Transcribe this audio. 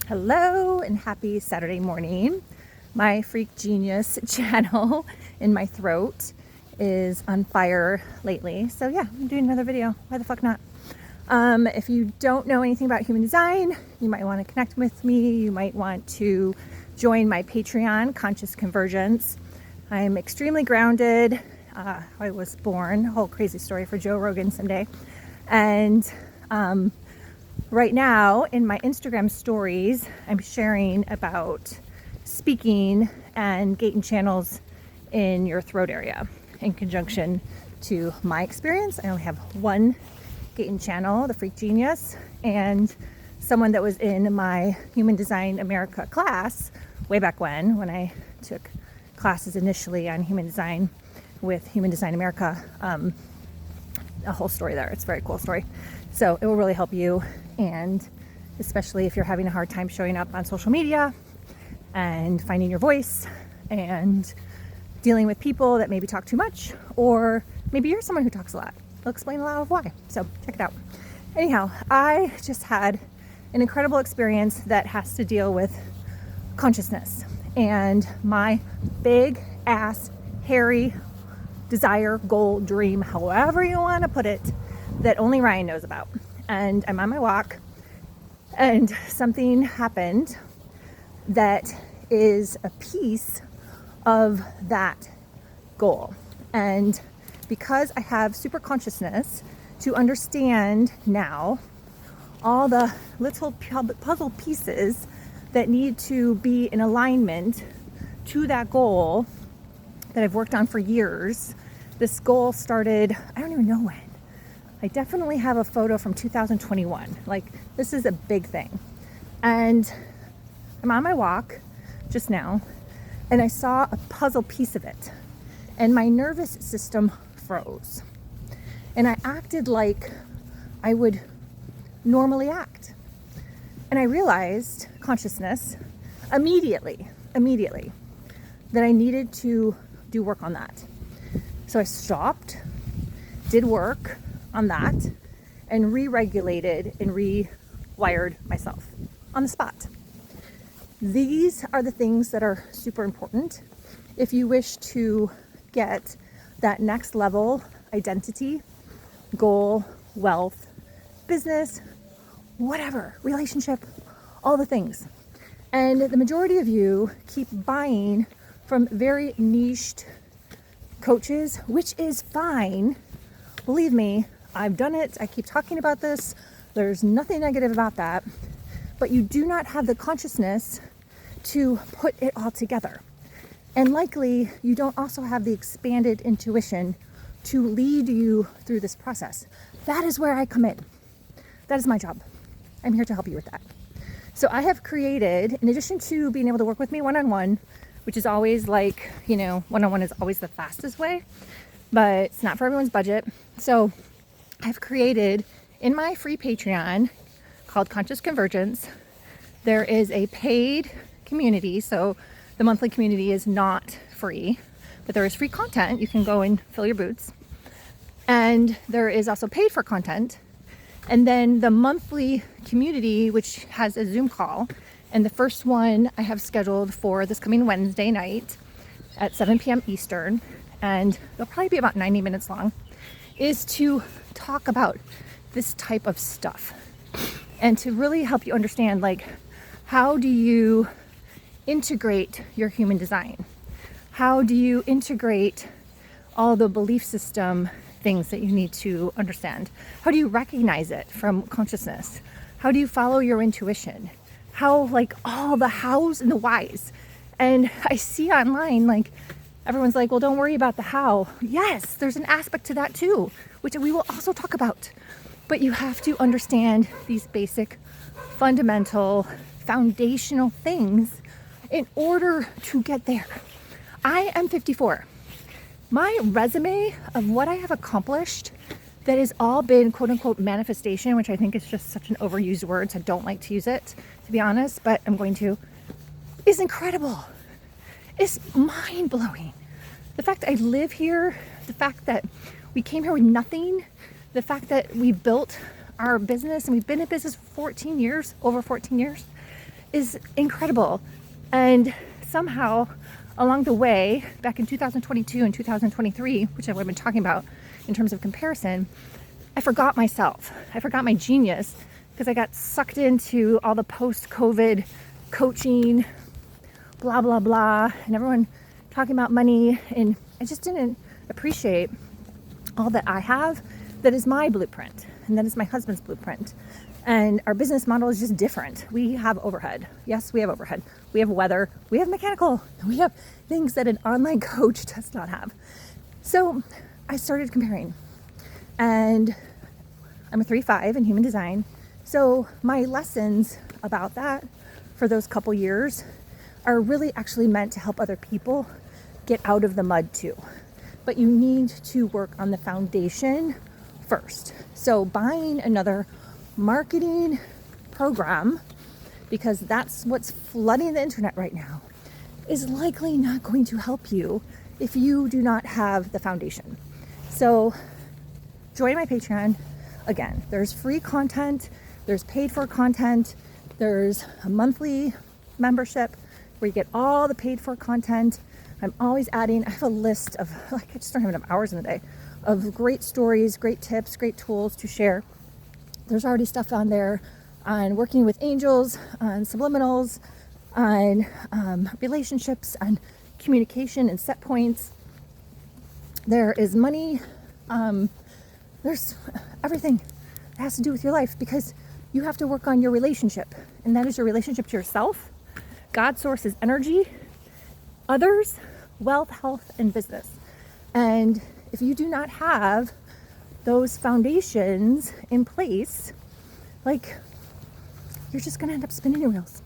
Hello and happy Saturday morning. My Freak Genius channel in my throat is on fire lately. So yeah, I'm doing another video. Why the fuck not? If you don't know anything about human design, you might want to connect with me. You might want to join my Patreon, Conscious Convergence. I'm extremely grounded. I was born, whole crazy story for Joe Rogan someday. And right now in my Instagram stories, I'm sharing about speaking and gate and channels in your throat area in conjunction to my experience. I only have one gate and channel, the Freak Genius, and someone that was in my Human Design America class way back when I took classes initially on human design with Human Design America. A whole story there. It's a very cool story. So it will really help you, and especially if you're having a hard time showing up on social media and finding your voice and dealing with people that maybe talk too much, or maybe you're someone who talks a lot. I'll explain a lot of why. So check it out. Anyhow, I just had an incredible experience that has to deal with consciousness and my big ass, hairy desire, goal, dream, however you want to put it, that only Ryan knows about. And I'm on my walk and something happened that is a piece of that goal. And because I have super consciousness to understand now all the little puzzle pieces that need to be in alignment to that goal that I've worked on for years. This goal started, I don't even know when. I definitely have a photo from 2021. Like, this is a big thing. And I'm on my walk just now, and I saw a puzzle piece of it, and my nervous system froze. And I acted like I would normally act. And I realized, consciousness, immediately, that I needed to do work on that. So I stopped, did work on that, and re-regulated and rewired myself on the spot. These are the things that are super important if you wish to get that next level identity, goal, wealth, business, whatever, relationship, all the things. And the majority of you keep buying from very niched coaches, which is fine. Believe me, I've done it. I keep talking about this. There's nothing negative about that. But you do not have the consciousness to put it all together. And likely, you don't also have the expanded intuition to lead you through this process. That is where I come in. That is my job. I'm here to help you with that. So I have created, in addition to being able to work with me one-on-one, which is always like, one-on-one is always the fastest way, but it's not for everyone's budget. So I've created in my free Patreon called Conscious Convergence, there is a paid community. So the monthly community is not free, but there is free content. You can go and fill your boots. And there is also paid for content. And then the monthly community, which has a Zoom call, and the first one I have scheduled for this coming Wednesday night at 7 p.m. Eastern, and it'll probably be about 90 minutes long, is to talk about this type of stuff and to really help you understand, like, how do you integrate your human design? How do you integrate all the belief system things that you need to understand? How do you recognize it from consciousness? How do you follow your intuition? How, like, all the hows and the whys. And I see online, like, everyone's like, well, don't worry about the how. Yes, there's an aspect to that too, which we will also talk about. But you have to understand these basic, fundamental, foundational things in order to get there. I am 54. My resume of what I have accomplished that has all been quote unquote manifestation, which I think is just such an overused word, so I don't like to use it, to be honest, but I'm going to, is incredible. It's mind blowing. The fact that I live here, the fact that we came here with nothing, the fact that we built our business and we've been in business for 14 years, over 14 years, is incredible. And somehow along the way, back in 2022 and 2023, which I've been talking about in terms of comparison, I forgot myself. I forgot my genius because I got sucked into all the post-COVID coaching, blah, blah, blah, and everyone talking about money. And I just didn't appreciate all that I have that is my blueprint, and that is my husband's blueprint. And our business model is just different. We have overhead. Yes, we have overhead. We have weather. We have mechanical. We have things that an online coach does not have. So I started comparing. And I'm a 3.5 in human design. So my lessons about that for those couple years are really actually meant to help other people get out of the mud too. But you need to work on the foundation first. So buying another marketing program, because that's what's flooding the internet right now, is likely not going to help you if you do not have the foundation. So join my Patreon. Again, there's free content, there's paid for content, there's a monthly membership where you get all the paid for content. I'm always adding, I have a list of, like, I just don't have enough hours in the day, of great stories, great tips, great tools to share. There's already stuff on there on working with angels, on subliminals, on relationships, on communication and set points. There is money. There's everything that has to do with your life, because you have to work on your relationship. And that is your relationship to yourself. God source is energy, others, wealth, health, and business. And if you do not have those foundations in place, like, you're just going to end up spinning your wheels.